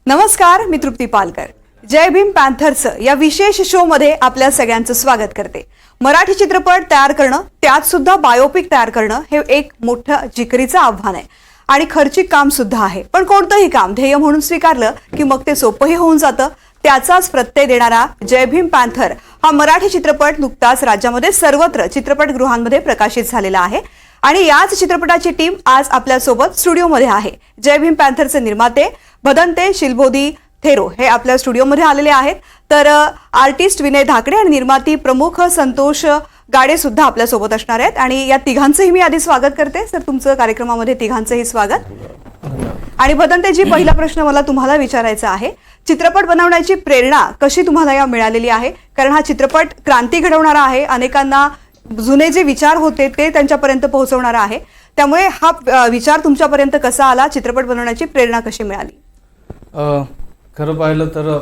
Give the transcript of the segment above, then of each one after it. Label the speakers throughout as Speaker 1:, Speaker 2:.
Speaker 1: नमस्कार, मी तृप्ती पालकर. जय भीम पॅन्थरचं या विशेष शो मध्ये आपल्या सगळ्यांचं स्वागत करते. मराठी चित्रपट तयार करणं, त्यात सुद्धा बायोपिक तयार करणं हे एक मोठं जिकरीचं आव्हान आहे आणि खर्चिक काम सुद्धा आहे. पण कोणतंही काम ध्येय म्हणून स्वीकारलं की मग ते सोपंही होऊन जातं. त्याचाच प्रत्यय देणारा जय भीम पॅन्थर हा मराठी चित्रपट नुकताच राज्यामध्ये सर्वत्र चित्रपटगृहांमध्ये प्रकाशित झालेला आहे आणि याच चित्रपटाची टीम आज आपल्या सोबत स्टुडिओमध्ये आहे. जय भीम पॅन्थरचे निर्माते भदंते शिलबोधी थेरो हे आपल्या स्टुडिओमध्ये आलेले आहेत. तर आर्टिस्ट विनय धाकडे आणि निर्माती प्रमुख संतोष गाडे सुद्धा आपल्या सोबत असणार आहेत आणि या तिघांचंही मी आधी स्वागत करते. सर, तुमचं कार्यक्रमामध्ये तिघांचंही स्वागत. आणि भदंतेजी, पहिला प्रश्न मला तुम्हाला विचारायचा आहे, चित्रपट बनवण्याची प्रेरणा कशी तुम्हाला या मिळालेली आहे? कारण हा चित्रपट क्रांती घडवणारा आहे, अनेकांना जुने जे विचार होते ते त्यांच्यापर्यंत पोहोचवणारा आहे. त्यामुळे हा विचार तुमच्यापर्यंत कसा आला, चित्रपट बनवण्याची प्रेरणा कशी मिळाली?
Speaker 2: खरं पाहिलं तर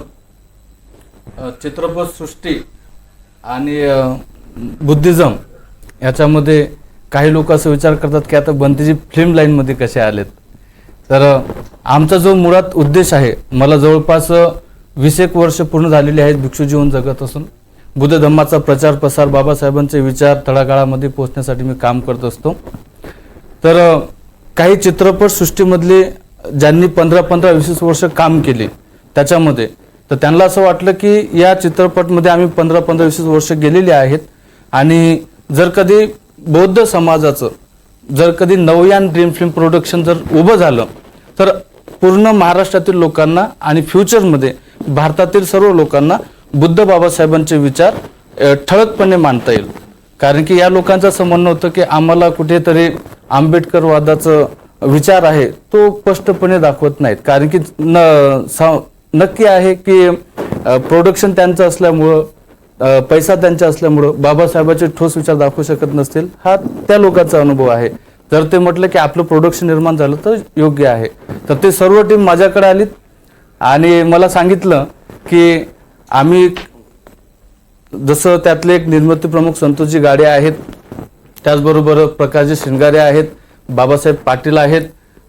Speaker 2: चित्रपट सृष्टी आणि बुद्धिझम याच्यामध्ये काही लोक असं विचार करतात की आता बंतेजी फिल्म लाईनमध्ये कसे आलेत. तर आमचा जो मुळात उद्देश आहे, मला जवळपास 20 वर्ष पूर्ण झालेली आहेत भिक्षू जीवन जगत असून बुद्ध धम्माचा प्रचार प्रसार, बाबासाहेबांचे विचार तळागाळामध्ये पोहोचण्यासाठी मी काम करत असतो. तर काही चित्रपट सृष्टीमधले ज्यांनी 15-20 वर्ष काम केले त्याच्यामध्ये, तर त्यांना असं वाटलं की या चित्रपटमध्ये आम्ही 15-20 वर्ष गेलेली आहेत आणि जर कधी बौद्ध समाजाचं जर कधी नवयान ड्रीम फिल्म प्रोडक्शन जर उभं झालं तर पूर्ण महाराष्ट्रातील लोकांना आणि फ्युचरमध्ये भारतातील सर्व लोकांना बुद्ध बाबासाहेबांचे विचार ठळकपणे मांडता येईल. कारण की या लोकांचं असं म्हणणं होतं की आम्हाला कुठेतरी आंबेडकरवादाचं विचार आहे तो स्पष्टपणे दाखवत नाहीत. कारण की नक्की आहे की प्रोडक्शन त्यांचं असल्यामुळं, पैसा त्यांचा असल्यामुळं बाबासाहेबांचे ठोस विचार दाखवू शकत नसतील, हा त्या लोकांचा अनुभव आहे. जर ते म्हटलं की आपलं प्रोडक्शन निर्माण झालं तर योग्य आहे. तर ते सर्व टीम माझ्याकडे आलीत आणि मला सांगितलं की आम्ही जसं त्यातले एक निर्माते प्रमुख संतोषजी गाडे आहेत, त्याचबरोबर प्रकाशजी शिंगारे आहेत, बाबासाहेब पाटील आहेत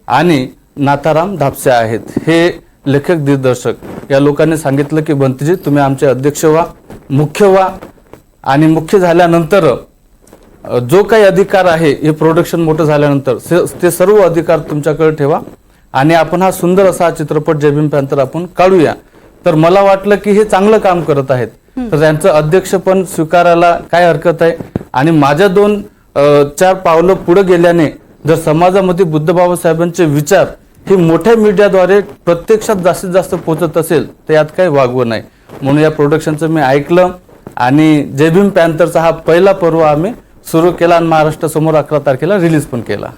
Speaker 2: आणि नाथाराम धापसे आहेत, हे लेखक दिग्दर्शक. या लोकांनी सांगितलं की बंतेजी तुम्ही आमचे अध्यक्ष व्हा, मुख्य व्हा आणि मुख्य झाल्यानंतर जो काही अधिकार आहे हे प्रोडक्शन मोठं झाल्यानंतर ते सर्व अधिकार तुमच्याकडे ठेवा आणि आपण हा सुंदर असा चित्रपट जय भीम पॅन्थर आपण काढूया. तर मला वाटलं की हे चांगलं काम करत आहेत, तर त्यांचं अध्यक्षपण स्वीकारायला काय हरकत आहे. आणि माझ्या 2-4 पावलं पुढे गेल्याने जर समाजामध्ये बुद्ध बाबासाहेबांचे विचार हे मोठ्या मीडियाद्वारे प्रत्यक्षात जास्तीत जास्त पोहोचत असेल तर यात काही वागवं नाही. म्हणून या प्रोडक्शनचं मी ऐकलं आणि जय भीम पॅन्थरचा हा पहिला पर्व आम्ही सुरू केला आणि महाराष्ट्रासमोर 11 तारखेला रिलीज पण केला.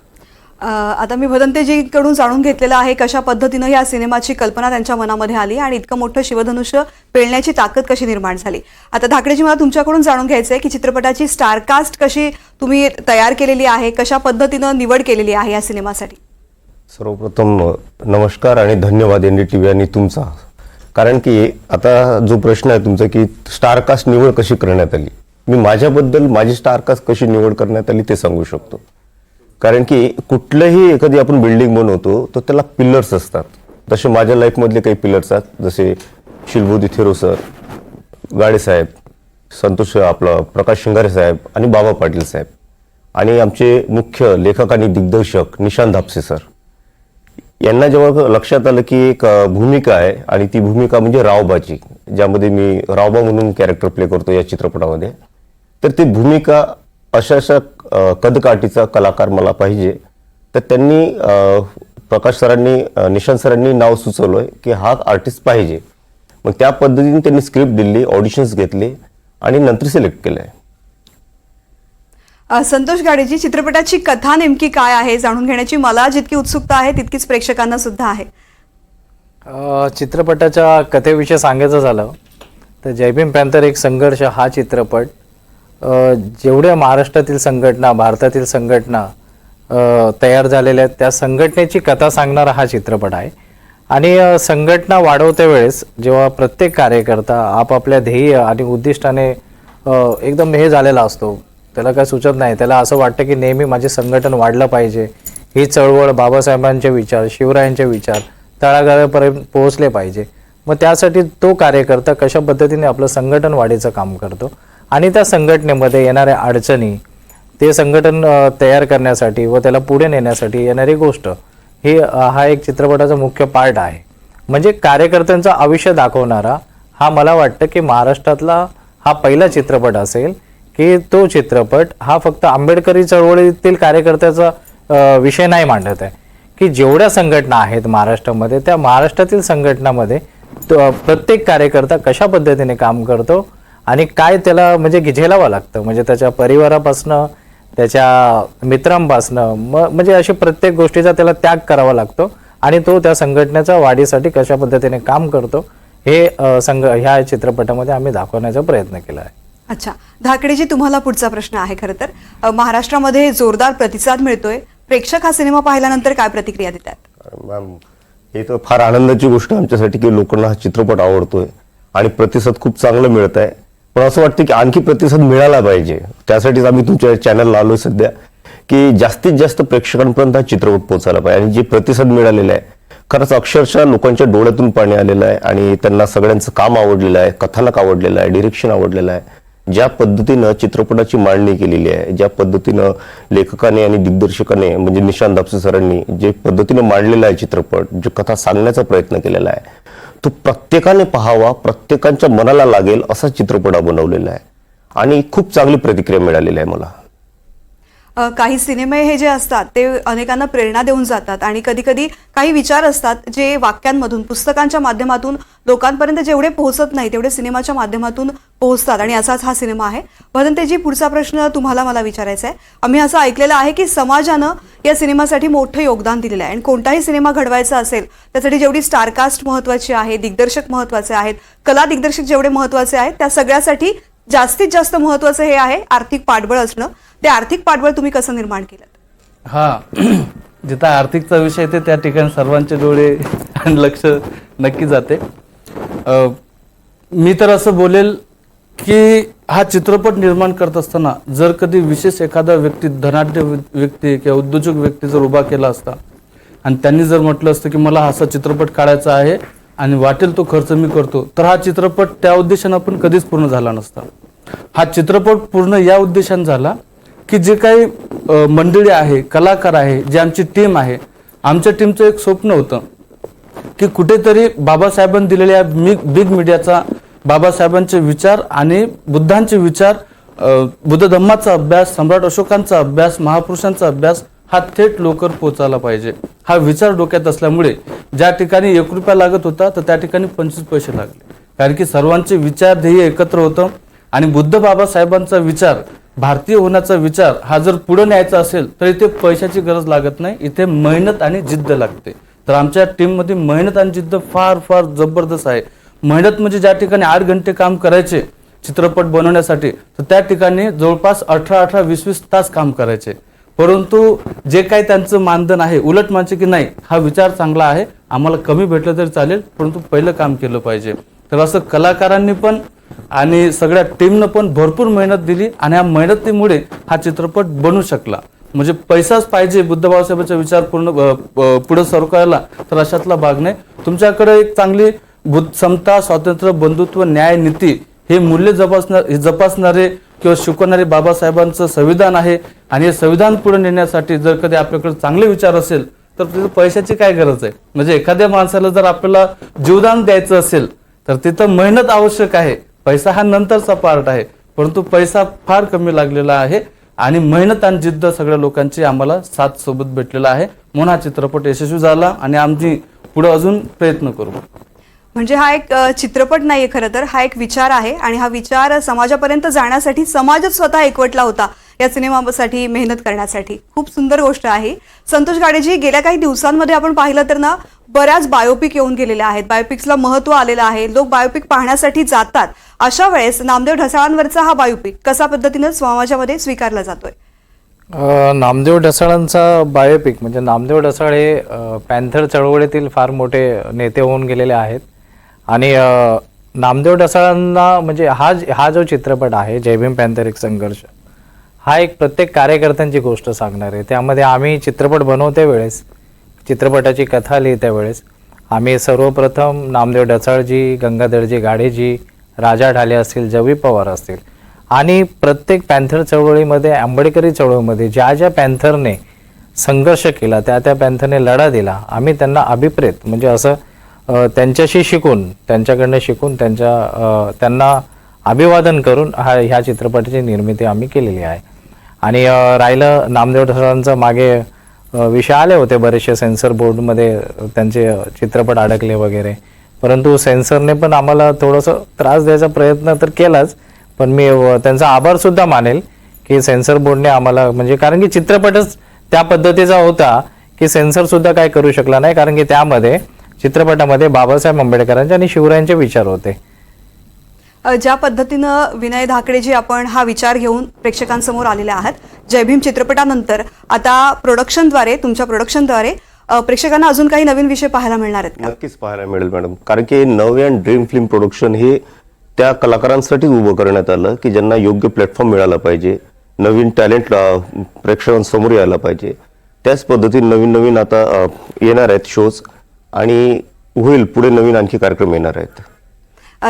Speaker 1: आता मी भदंतेजीकडून जाणून घेतलेलं आहे कशा पद्धतीनं या सिनेमाची कल्पना त्यांच्या मनामध्ये आली आणि इतकं मोठं शिवधनुष्य पेलण्याची ताकद कशी निर्माण झाली. आता धाकडेजी, मला तुमच्याकडून जाणून घ्यायचंय की चित्रपटाची स्टारकास्ट कशी तुम्ही तयार केलेली आहे, कशा पद्धतीनं निवड केलेली आहे या सिनेमासाठी?
Speaker 3: सर्वप्रथम नमस्कार आणि धन्यवाद NDTV आणि तुमचा. कारण की आता जो प्रश्न आहे तुमचा की स्टारकास्ट निवड कशी करण्यात आली, मी माझ्याबद्दल माझी स्टारकास्ट कशी निवड करण्यात आली ते सांगू शकतो. कारण की कुठलंही एखादी आपण बिल्डिंग बनवतो तर त्याला पिलर्स असतात. तसे माझ्या लाईफमधले काही पिलर्स आहेत, जसे शिलबोधी थेरो सर, गाडे साहेब, संतोष आपला प्रकाश शिंगारे साहेब आणि बाबा पाटील साहेब आणि आमचे मुख्य लेखक आणि दिग्दर्शक निशांत धापसे सर. यांना जेव्हा लक्षात आलं की एक भूमिका आहे आणि ती भूमिका म्हणजे रावबाची, ज्यामध्ये मी रावबा म्हणून कॅरेक्टर प्ले करतो या चित्रपटामध्ये, तर ती भूमिका अशा कदकाठीचा कलाकार मला पाहिजे. तर त्यांनी प्रकाश सरांनी, निशांत सरांनी नाव सुचवलं की हा आर्टिस्ट पाहिजे. मग त्या पद्धतीने त्यांनी स्क्रिप्ट दिली, ऑडिशन्स घेतले आणि नंतर सिलेक्ट केलं आहे.
Speaker 1: संतोष गाडेजी, चित्रपटाची कथा नेमकी काय आहे जाणून घेण्याची मला जितकी उत्सुकता आहे तितकीच प्रेक्षकांना सुद्धा आहे.
Speaker 4: चित्रपटाच्या कथेविषयी सांगायचं झालं तर जय भीम पॅन्थर एक संघर्ष हा चित्रपट जेवढ्या महाराष्ट्रातील संघटना, भारतातील संघटना तयार झालेल्या आहेत त्या संघटनेची कथा सांगणारा हा चित्रपट आहे. आणि संघटना वाढवत्या वेळेस जेव्हा प्रत्येक कार्यकर्ता आपापल्या ध्येय आणि उद्दिष्टाने एकदम हे झालेला असतो, त्याला काय सुचत नाही, त्याला असं वाटतं की नेहमी माझे संघटन वाढलं पाहिजे, ही चळवळ बाबासाहेबांचे विचार, शिवरायांचे विचार तळागाळापर्यंत पोहोचले पाहिजे. मग त्यासाठी तो कार्यकर्ता कशा पद्धतीने आपलं संघटन वाढीचं काम करतो आणि त्या संघटनेमध्ये येणाऱ्या अडचणी, ते संघटन तयार करण्यासाठी व त्याला पुढे नेण्यासाठी येणारी गोष्ट, ही हा एक चित्रपटाचा मुख्य पार्ट आहे. म्हणजे कार्यकर्त्यांचं आयुष्य दाखवणारा हा मला वाटतं की महाराष्ट्रातला हा पहिला चित्रपट असेल की तो चित्रपट हा फक्त आंबेडकरी चळवळीतील कार्यकर्त्याचा विषय नाही मांडत आहे, की जेवढ्या संघटना आहेत महाराष्ट्रामध्ये त्या महाराष्ट्रातील संघटनामध्ये प्रत्येक कार्यकर्ता कशा पद्धतीने काम करतो आणि काय त्याला म्हणजे झेलावं लागतं, म्हणजे त्याच्या परिवारापासनं, त्याच्या मित्रांपासनं, म्हणजे अशी प्रत्येक गोष्टीचा त्याला त्याग करावा लागतो आणि तो त्या संघटनेच्या वाढीसाठी कशा पद्धतीने काम करतो हे ह्या चित्रपटामध्ये आम्ही दाखवण्याचा प्रयत्न केला आहे.
Speaker 1: अच्छा, धाकडेजी, तुम्हाला पुढचा प्रश्न आहे. खरं तर महाराष्ट्रामध्ये जोरदार प्रतिसाद मिळतोय. प्रेक्षक हा सिनेमा पाहिल्यानंतर काय प्रतिक्रिया देतात?
Speaker 3: मॅम, हे तर फार आनंदाची गोष्ट आमच्यासाठी की लोकांना हा चित्रपट आवडतोय आणि प्रतिसाद खूप चांगला मिळत आहे. पण असं वाटतं की आणखी प्रतिसाद मिळाला पाहिजे. त्यासाठीच आम्ही तुमच्या चॅनलला आलोय सध्या, की जास्तीत जास्त प्रेक्षकांपर्यंत हा चित्रपट पोहोचायला पाहिजे. आणि जे प्रतिसाद मिळालेला आहे, खरंच अक्षरशः लोकांच्या डोळ्यातून पाणी आलेलं आहे आणि त्यांना सगळ्यांचं काम आवडलेलं आहे, कथानक आवडलेलं आहे, डिरेक्शन आवडलेलं आहे. ज्या पद्धतीनं चित्रपटाची मांडणी केलेली आहे, ज्या पद्धतीनं लेखकाने आणि दिग्दर्शकाने म्हणजे निशांत दापसे सरांनी जे पद्धतीनं मांडलेला आहे चित्रपट, जो कथा सांगण्याचा प्रयत्न केलेला आहे, तो प्रत्येकाने पाहावा, प्रत्येकाच्या मनाला लागेल असा चित्रपट बनवलेला आहे आणि खूप चांगली प्रतिक्रिया मिळालेली आहे मला.
Speaker 1: काही सिनेमे हे जे असतात ते अनेकांना प्रेरणा देऊन जातात आणि कधी कधी काही विचार असतात जे वाक्यांमधून, पुस्तकांच्या माध्यमातून लोकांपर्यंत जेवढे पोहोचत नाही तेवढे सिनेमाच्या माध्यमातून पोहोचतात आणि असाच हा सिनेमा आहे. वदंतेजी, पुढचा प्रश्न तुम्हाला मला विचारायचा आहे. आम्ही असं ऐकलेलं आहे की समाजानं या सिनेमासाठी मोठं योगदान दिलेलं आहे आणि कोणताही सिनेमा घडवायचा असेल त्यासाठी जेवढी स्टारकास्ट महत्वाची आहे, दिग्दर्शक महत्वाचे आहेत, कला दिग्दर्शक जेवढे महत्वाचे आहेत, त्या सगळ्यासाठी जास्तीत जास्त महत्वाचं हे आहे आर्थिक पाठबळ असणं. ते आर्थिक पाठबळ तुम्ही कसं निर्माण केलं?
Speaker 2: हा, जिथं आर्थिकचा विषय येते त्या ठिकाणी सर्वांचे डोळे आणि लक्ष नक्की जाते. मी तर असं बोलेल की हा चित्रपट निर्माण करत असताना जर कधी विशेष एखादा व्यक्ती, धनाढ्य व्यक्ती किंवा उद्योजक व्यक्ती जर उभा केला असता आणि त्यांनी जर म्हटलं असतं की मला असा चित्रपट काढायचा आहे आणि वाटेल तो खर्च मी करतो, तर हा चित्रपट त्या उद्देशानं पण कधीच पूर्ण झाला नसता. हा चित्रपट पूर्ण या उद्देशाने झाला की जे काही मंडळी आहे, कलाकार आहे, जे आमची टीम आहे, आमच्या टीमचं एक स्वप्न होतं की कुठेतरी बाबासाहेबांनी दिलेल्या बिग मीडियाचा, बाबासाहेबांचे विचार आणि बुद्धांचे विचार, बुद्ध धम्माचा अभ्यास, सम्राट अशोकांचा अभ्यास, महापुरुषांचा अभ्यास हा थेट लोकर पोचायला पाहिजे. हा विचार डोक्यात असल्यामुळे ज्या ठिकाणी 1 रुपया लागत होता तर त्या ठिकाणी 25 पैसे लागले. कारण की सर्वांचे विचार ध्येय एकत्र होतं आणि बुद्ध बाबासाहेबांचा विचार, भारतीय होण्याचा विचार हा जर पुढे न्यायचा असेल तर इथे पैशाची गरज लागत नाही, इथे मेहनत आणि जिद्द लागते. तर आमच्या टीममध्ये मेहनत आणि जिद्द फार फार जबरदस्त आहे. मेहनत म्हणजे ज्या ठिकाणी 8 घंटे काम करायचे चित्रपट बनवण्यासाठी, तर त्या ठिकाणी जवळपास 18-18, 20-20 तास काम करायचे. परंतु जे काही त्यांचं मानधन आहे, उलट म्हणजे की नाही, हा विचार चांगला आहे, आम्हाला कमी भेटलं तरी चालेल, परंतु पहिलं काम केलं पाहिजे. तर असं कलाकारांनी पण आणि सगळ्या टीमनं पण भरपूर मेहनत दिली आणि या मेहनतीमुळे हा चित्रपट बनू शकला. म्हणजे पैसाच पाहिजे बुद्ध बाबासाहेबांचा विचार पूर्ण पुढे सरकायला, तर अशातला भाग नाही. तुमच्याकडे एक चांगली समता, स्वातंत्र्य, बंधुत्व, न्याय, नीती हे मूल्य जपासणारे किंवा शिकवणारे बाबासाहेबांचं संविधान आहे आणि हे संविधान पुढे नेण्यासाठी जर कधी आपल्याकडे चांगले विचार असेल तर तिथं पैशाची काय गरज आहे. म्हणजे एखाद्या माणसाला जर आपल्याला जीवदान द्यायचं असेल तर तिथं मेहनत आवश्यक आहे. पैसा हा नंतरचा पार्ट आहे, परंतु पैसा फार कमी लागलेला आहे आणि मेहनत आणि जिद्द सगळ्या लोकांची आम्हाला साथ सोबत भेटलेला आहे. म्हणून हा चित्रपट यशस्वी झाला आणि आम्ही पुढे अजून प्रयत्न करू.
Speaker 1: म्हणजे हा एक चित्रपट नाहीये, खरं तर हा एक विचार आहे आणि हा विचार समाजापर्यंत जाण्यासाठी समाजच स्वतः एकवटला होता या सिनेमासाठी मेहनत करण्यासाठी. खूप सुंदर गोष्ट आहे. संतोष गाडेजी, गेल्या काही दिवसांमध्ये आपण पाहिलं तर ना बऱ्याच बायोपिक येऊन गेलेल्या आहेत, बायोपिक्सला महत्व आलेलं आहे, लोक बायोपिक पाहण्यासाठी जातात. अशा वेळेस नामदेव ढसाळांवरचा हा बायोपिक कशा पद्धतीनं समाजामध्ये स्वीकारला जातोय?
Speaker 4: नामदेव ढसाळांचा बायोपिक म्हणजे नामदेव ढसाळ हे पॅन्थर चळवळीतील फार मोठे नेते होऊन गेलेले आहेत आणि नामदेव ढसाळांना म्हणजे हा जो चित्रपट आहे जय भीम पॅन्थर एक संघर्ष, हा एक प्रत्येक कार्यकर्त्यांची गोष्ट सांगणार आहे. त्यामध्ये आम्ही चित्रपट बनवते वेळेस, चित्रपटाची कथा लिहित्या वेळेस आम्ही सर्वप्रथम नामदेव डचाळजी, गंगाधरजी गाडेजी, राजा ढाले असतील, जवी पवार असतील आणि प्रत्येक पॅन्थर चळवळीमध्ये, आंबेडकरी चळवळीमध्ये ज्या ज्या पॅन्थरने संघर्ष केला, त्या पॅन्थरने लढा दिला, आम्ही त्यांना अभिप्रेत म्हणजे असं त्यांच्याशी शिकून, त्यांच्याकडनं शिकून त्यांना अभिवादन करून ह्या चित्रपटाची निर्मिती आम्ही केलेली आहे. आणि राहिलं नामदेव सरांचं मागे विषय आले होते बरेचसे, सेन्सर बोर्डमध्ये त्यांचे चित्रपट अडकले वगैरे, परंतु सेन्सरने पण आम्हाला थोडंसं त्रास द्यायचा प्रयत्न तर केलाच, पण मी त्यांचा आभार सुद्धा मानेल की सेन्सर बोर्डने आम्हाला, म्हणजे कारण की चित्रपटच त्या पद्धतीचा होता की सेन्सर सुद्धा काय करू शकला नाही, कारण की त्यामध्ये चित्रपटामध्ये बाबासाहेब आंबेडकरांचे आणि शिवरायांचे विचार होते.
Speaker 1: ज्या पद्धतीनं विनय धाकडेजी आपण हा विचार घेऊन प्रेक्षकांसमोर आलेले आहात, जय भीम चित्रपटानंतर आता तुमच्या प्रोडक्शनद्वारे प्रेक्षकांना अजून काही नवीन विषय पाहायला मिळणार आहेत का?
Speaker 3: नक्कीच पाहायला मिळेल मॅडम, कारण की नव्यान ड्रीम फिल्म प्रोडक्शन हे त्या कलाकारांसाठी उभं करण्यात आलं की ज्यांना योग्य प्लॅटफॉर्म मिळाला पाहिजे, नवीन टॅलेंट प्रेक्षकांसमोर यायला पाहिजे. त्याच पद्धतीने नवीन आता येणार आहेत शोज आणि होईल पुढे नवीन आणखी कार्यक्रम येणार आहेत.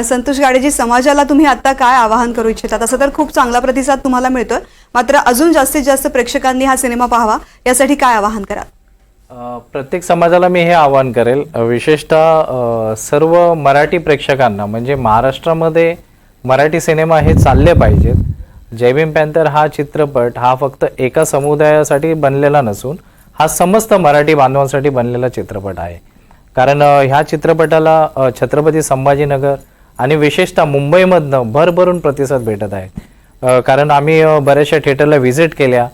Speaker 1: संतोष गाडेजी, समाजाला तुम्ही आता काय आवाहन करू इच्छिता? तसं तर खूप चांगला प्रतिसाद तुम्हाला मिळतोय, मात्र अजून जास्तीत जास्त प्रेक्षकांनी हा सिनेमा पाहावा यासाठी काय आवाहन कराल?
Speaker 4: प्रत्येक समाजाला मी हे आवाहन करेल, विशेषतः सर्व मराठी प्रेक्षकांना, म्हणजे महाराष्ट्रामध्ये मराठी सिनेमा हे चालले पाहिजेत. जय भीम पॅन्थर हा चित्रपट हा फक्त एका समुदायासाठी बनलेला नसून हा समस्त मराठी बांधवांसाठी बनलेला चित्रपट आहे. कारण ह्या चित्रपटाला छत्रपती संभाजीनगर आणि विशेषतः मुंबईमधनं भरभरून प्रतिसाद भेटत आहे. कारण आम्ही बऱ्याचशा थिएटरला व्हिजिट केल्या,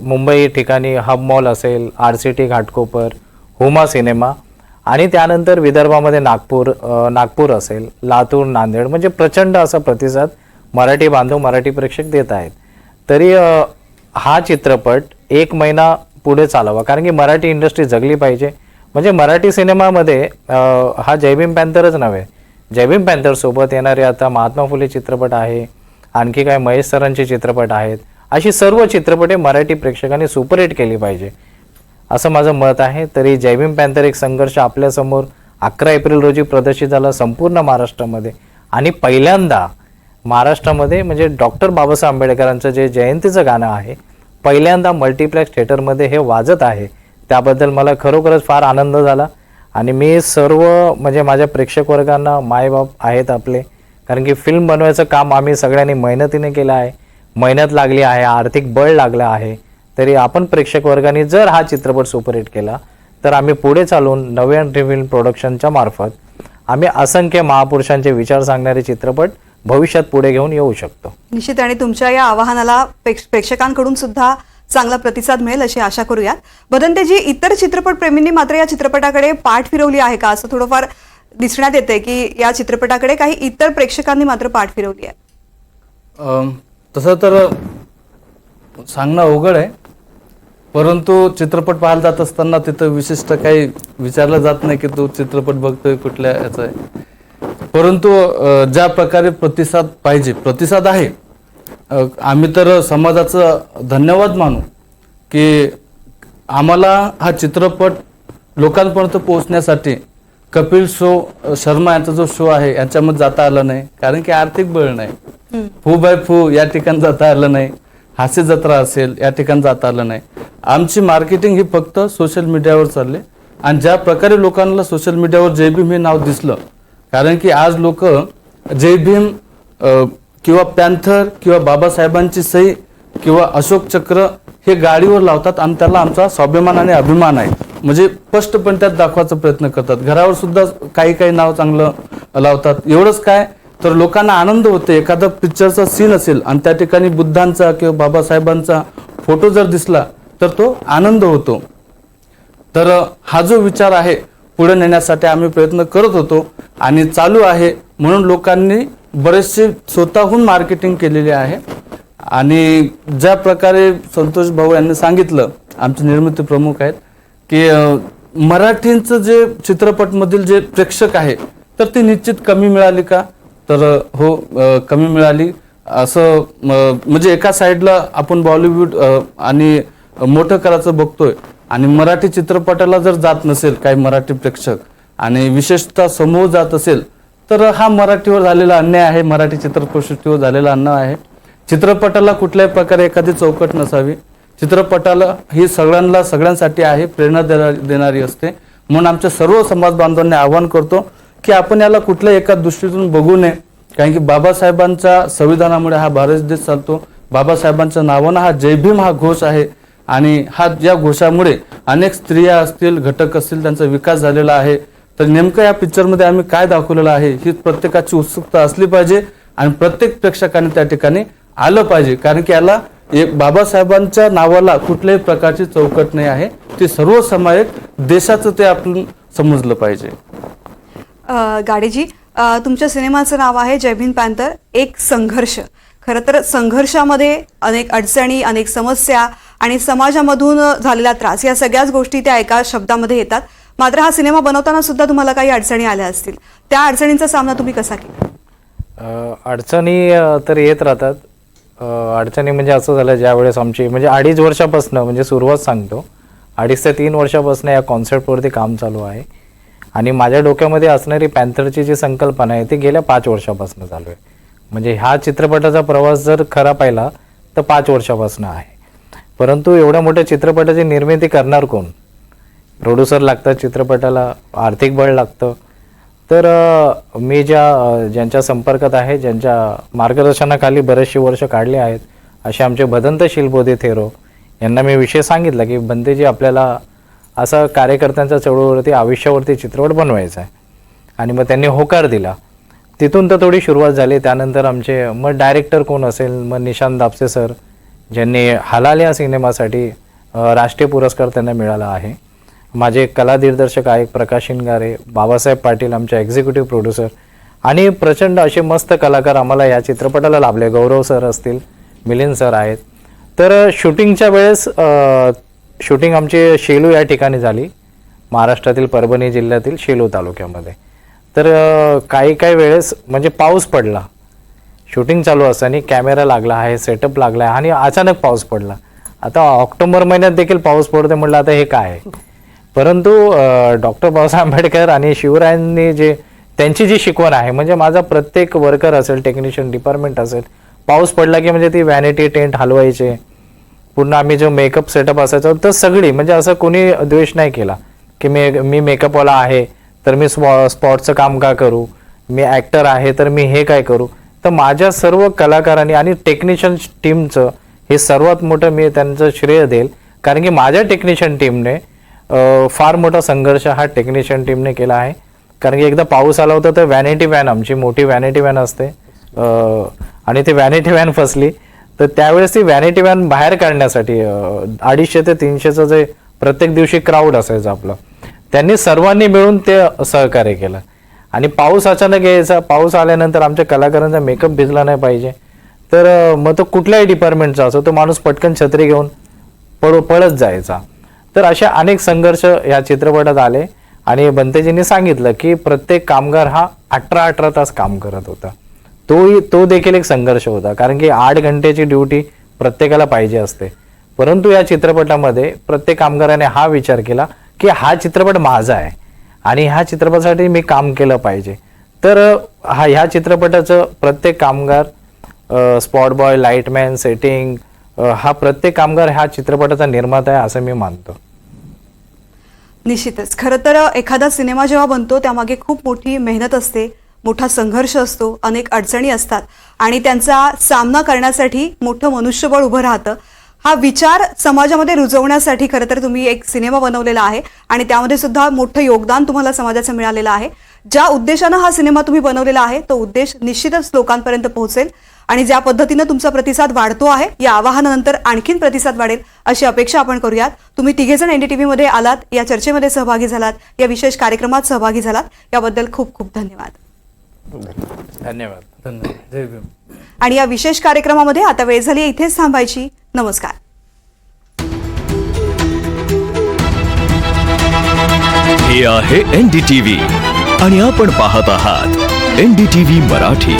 Speaker 4: मुंबई ठिकाणी हब मॉल असेल, RCT घाटकोपर, हुमा सिनेमा आणि त्यानंतर विदर्भामध्ये नागपूर असेल, लातूर, नांदेड, म्हणजे प्रचंड असा प्रतिसाद मराठी बांधव, मराठी प्रेक्षक देत आहेत. तरी हा चित्रपट 1 महिना पुढे चालावा, कारण की मराठी इंडस्ट्री जगली पाहिजे. म्हणजे मराठी सिनेमामध्ये हा जय भीम पॅन्थरच नव्हे, जय भीम पॅन्थर सोबत येणारे आता महात्मा फुले चित्रपट आहे, आणखी काय महेश सरांचे चित्रपट आहेत, अशी सर्व चित्रपटे मराठी प्रेक्षकांनी सुपरहिट केली पाहिजे असं माझं मत आहे. तरी जय भीम पॅन्थर एक संघर्ष आपल्यासमोर 11 एप्रिल रोजी प्रदर्शित झाला संपूर्ण महाराष्ट्रामध्ये आणि पहिल्यांदा महाराष्ट्रामध्ये म्हणजे डॉक्टर बाबासाहेब आंबेडकरांचं जे जयंतीचं गाणं आहे पहिल्यांदा मल्टिप्लेक्स थिएटरमध्ये हे वाजत आहे. त्याबद्दल मला खरोखरच फार आनंद झाला आणि मी सर्व म्हणजे माझ्या प्रेक्षक वर्गांना, मायबाप आहेत आपले, कारण की फिल्म बनवायचं काम आम्ही सगळ्यांनी मेहनतीने केलं आहे, मेहनत लागली आहे, आर्थिक बळ लागलं आहे. तरी आपण प्रेक्षक वर्गाने जर हा चित्रपट सुपरहिट केला तर आम्ही पुढे चालून नव्या फिल्म प्रोडक्शनच्या मार्फत आम्ही असंख्य महापुरुषांचे विचार सांगणारे चित्रपट भविष्यात पुढे घेऊन येऊ शकतो.
Speaker 1: निश्चित, आणि तुमच्या या आवाहनाला प्रेक्षकांकडून सुद्धा चांगला प्रतिसाद मिळेल अशी आशा करूयात. बदंतेजी, इतर चित्रपट प्रेमींनी मात्र या चित्रपटाकडे पाठ फिरवली आहे का, असं थोडंफार दिसण्यात येतंय की या चित्रपटाकडे काही इतर प्रेक्षकांनी मात्र पाठ फिरवली आहे?
Speaker 2: तसं तर सांगणं अवघड आहे, परंतु चित्रपट पाहायला जात असताना तिथं विशिष्ट काही विचारलं जात नाही की तो चित्रपट बघतोय कुठल्या याचा आहे. परंतु ज्या प्रकारे प्रतिसाद पाहिजे, प्रतिसाद आहे. आम्ही तर समाजाचं धन्यवाद मानू की आम्हाला हा चित्रपट लोकांपर्यंत पोहोचण्यासाठी कपिल शर्मा यांचा जो शो आहे याच्यामध्ये जाता आलं नाही, कारण की आर्थिक बळ नाही. फू बाय फू या ठिकाणी जाता आलं नाही, हास्य जत्रा असेल या ठिकाणी जाता आलं नाही. आमची मार्केटिंग ही फक्त सोशल मीडियावर चालली आणि ज्या प्रकारे लोकांना सोशल मीडियावर जय भीम हे नाव दिसलं, कारण की आज लोक जय भीम किंवा पॅन्थर किंवा बाबासाहेबांची सही किंवा अशोक चक्र हे गाडीवर लावतात आणि त्याला आमचा स्वाभिमान आणि अभिमान आहे म्हणजे स्पष्टपणे त्यात दाखवायचा प्रयत्न करतात. घरावर सुद्धा काही नाव चांगलं लावतात. एवढंच काय तर लोकांना आनंद होते, एखादा पिक्चरचा सीन असेल आणि त्या ठिकाणी बुद्धांचा किंवा बाबासाहेबांचा फोटो जर दिसला तर तो आनंद होतो. तर हा जो विचार आहे पुढे नेण्यासाठी आम्ही प्रयत्न करत होतो आणि चालू आहे. म्हणून लोकांनी बरेचसे स्वतःहून मार्केटिंग केलेली आहे आणि ज्या प्रकारे संतोष भाऊ यांनी सांगितलं, आमचे निर्मिती प्रमुख आहेत, की मराठींचं जे चित्रपटमधील जे प्रेक्षक आहे तर ती निश्चित कमी मिळाली का, तर हो कमी मिळाली. असं म्हणजे एका साईडला आपण बॉलिवूड आणि मोठं करायचं बघतोय आणि मराठी चित्रपटाला जर जात नसेल काही मराठी प्रेक्षक आणि विशेषतः समोर जात असेल तर हा मराठीवर झालेला अन्याय आहे, मराठी चित्रपटसृष्टीवर झालेला अन्याय आहे. चित्रपटाला कुठल्याही प्रकारे एखादी चौकट नसावी. चित्रपटाला ही सगळ्यांसाठी आहे, प्रेरणा देणारी असते. म्हणून आमच्या सर्व समाज बांधवांना आवाहन करतो की आपण याला कुठल्याही एका दृष्टीतून बघू नये. कारण की बाबासाहेबांच्या संविधानामुळे हा भारत देश चालतो. बाबासाहेबांच्या नावानं हा जय भीम हा घोष आहे आणि या घोषामुळे अनेक स्त्रिया असतील, घटक असतील, त्यांचा विकास झालेला आहे. तर नेमकं या पिक्चरमध्ये आम्ही काय दाखवलेलं आहे ही प्रत्येकाची उत्सुकता असली पाहिजे आणि प्रत्येक प्रेक्षकाने त्या ठिकाणी आलं पाहिजे. कारण की याला एक बाबासाहेबांच्या नावाला कुठल्याही प्रकारची चौकट नाही आहे. ते सर्वसमावेश देशाचं ते आपण समजलं पाहिजे.
Speaker 1: गाडेजी, तुमच्या सिनेमाचं नाव आहे जय भीम पॅन्थर एक संघर्ष. खरं तर संघर्षामध्ये अनेक अडचणी, अनेक समस्या आणि समाजामधून झालेला त्रास या सगळ्याच गोष्टी त्या एका शब्दामध्ये येतात. मात्र हा सिनेमा बनवताना सुद्धा तुम्हाला काही अडचणी आल्या असतील. त्या अडचणींचा सामना तुम्ही कसा केला?
Speaker 4: अडचणी तर येत राहतात. अडचणी म्हणजे असं झालं, ज्यावेळेस आमची म्हणजे 2.5 वर्षापासून, म्हणजे सुरुवात सांगतो, 2.5 ते 3 वर्षापासून या कॉन्सेप्टवरती काम चालू आहे. आणि माझ्या डोक्यामध्ये असणारी पॅन्थरची जी संकल्पना आहे ती गेल्या 5 वर्षापासून चालू आहे. म्हणजे हा चित्रपटाचा प्रवास जर खरा पाहिला तर 5 वर्षापासून आहे. परंतु एवढ्या मोठ्या चित्रपटाची निर्मिती करणार कोण? प्रोड्युसर लागतात, चित्रपटाला आर्थिक बळ लागतं. तर मी ज्यांच्या संपर्कात आहे, ज्यांच्या मार्गदर्शनाखाली बरेचशी वर्ष काढली आहेत, असे आमचे भदंत शिलबोधी थेरो यांना मी विषय सांगितला की बंतेजी आपल्याला असं कार्यकर्त्यांच्या चळवळीवरती, आयुष्यावरती चित्रपट बनवायचा आहे. आणि मग त्यांनी होकार दिला. तिथून तर थोडी सुरुवात झाली. त्यानंतर आमचे मग डायरेक्टर कोण असेल, मग निशांत दापसे सर, ज्यांनी हलाल या सिनेमासाठी राष्ट्रीय पुरस्कार त्यांना मिळाला आहे. माझे कला दिग्दर्शक आहेत प्रकाश शिंगारे, बाबासाहेब पाटील आमचे एक्झिक्युटिव्ह प्रोड्युसर आणि प्रचंड असे मस्त कलाकार आम्हाला या चित्रपटाला लाभले. गौरव सर असतील, मिलिंद सर आहेत. तर शूटिंगच्या वेळेस शूटिंग आमची शेलू या ठिकाणी झाली, महाराष्ट्रातील परभणी जिल्ह्यातील शेलू तालुक्यामध्ये. तर काही वेळेस म्हणजे पाऊस पडला, शूटिंग चालू असताना कॅमेरा लागला आहे, सेटअप लागला आहे आणि अचानक पाऊस पडला. आता ऑक्टोबर महिन्यात देखील पाऊस पडतो, म्हटलं आता हे काय आहे. परंतु डॉक्टर बाबासाहेब आंबेडकर आणि शिवरायांनी त्यांची जी शिकवण आहे, म्हणजे माझा प्रत्येक वर्कर असेल, टेक्निशियन डिपार्टमेंट असेल, पाऊस पडला की म्हणजे ती व्हॅनिटी टेंट हलवायचे, पूर्ण आम्ही जो मेकअप सेटअप असायचा तर सगळी, म्हणजे असं कोणी द्वेष नाही केला की मी मेकअपवाला आहे तर मी स्पॉटचं काम का करू, मी ॲक्टर आहे तर मी हे काय करू. तर माझ्या सर्व कलाकारांनी आणि टेक्निशियन टीमचं हे सर्वात मोठं मी त्यांचं श्रेय देईल. कारण की माझ्या टेक्निशियन टीमने फार मोठा संघर्ष हा टेक्निशियन टीमने केला आहे. कारण की एकदा पाऊस आला होता तर व्हॅनिटी व्हॅन, आमची मोठी व्हॅनिटी व्हॅन असते, आणि ती व्हॅनिटी व्हॅन फसली. तर त्यावेळेस ती व्हॅनिटी व्हॅन बाहेर काढण्यासाठी 250 ते 300चं जे प्रत्येक दिवशी क्राऊड असायचं आपलं, त्यांनी सर्वांनी मिळून ते सहकार्य केलं. आणि पाऊस अचानक यायचा, पाऊस आल्यानंतर आमच्या कलाकारांचा मेकअप भिजला नाही पाहिजे. तर मग तो कुठल्याही डिपार्टमेंटचा असो, तो माणूस पटकन छत्री घेऊन पळत जायचा. तर अशा अनेक संघर्ष या चित्रपटात आले. आणि बंतेजींनी सांगितलं की प्रत्येक कामगार हा 18 तास काम करत होता. तो देखील एक संघर्ष होता. कारण की 8 घंटेची ड्युटी प्रत्येकाला पाहिजे असते. परंतु या चित्रपटामध्ये प्रत्येक कामगाराने हा विचार केला की हा चित्रपट माझा आहे आणि ह्या चित्रपटासाठी मी काम केलं पाहिजे. तर ह्या चित्रपटाचं प्रत्येक कामगार, स्पॉट बॉय, लाईटमॅन, सेटिंग, हा प्रत्येक कामगार ह्या चित्रपटाचा निर्माता आहे असं मी मानतो.
Speaker 1: निश्चितच. खरं तर एखादा सिनेमा जेव्हा बनतो त्यामागे खूप मोठी मेहनत असते, मोठा संघर्ष असतो, अनेक अडचणी असतात आणि त्यांचा सामना करण्यासाठी मोठं मनुष्यबळ उभं राहतं. हा विचार समाजामध्ये रुजवण्यासाठी खरं तर तुम्ही एक सिनेमा बनवलेला आहे आणि त्यामध्ये सुद्धा मोठं योगदान तुम्हाला समाजाचं मिळालेलं आहे. ज्या उद्देशानं हा सिनेमा तुम्ही बनवलेला आहे तो उद्देश निश्चितच लोकांपर्यंत पोहोचेल आणि ज्या पद्धतीनं तुमचा प्रतिसाद वाढतो आहे, या आवाहनानंतर आणखीन प्रतिसाद वाढेल अशी अपेक्षा आपण करूयात. तुम्ही तिघेजण NDTV मध्ये आलात, या चर्चेमध्ये सहभागी झालात, या विशेष कार्यक्रमात सहभागी झालात, याबद्दल खूप खूप धन्यवाद.
Speaker 4: धन्यवाद.
Speaker 2: धन्यवाद. जय भीम.
Speaker 1: आणि या विशेष कार्यक्रमामध्ये आता वेळ झाली इथेच थांबायची. नमस्कार.
Speaker 5: हे आहे NDTV आणि आपण पाहत आहात NDTV मराठी.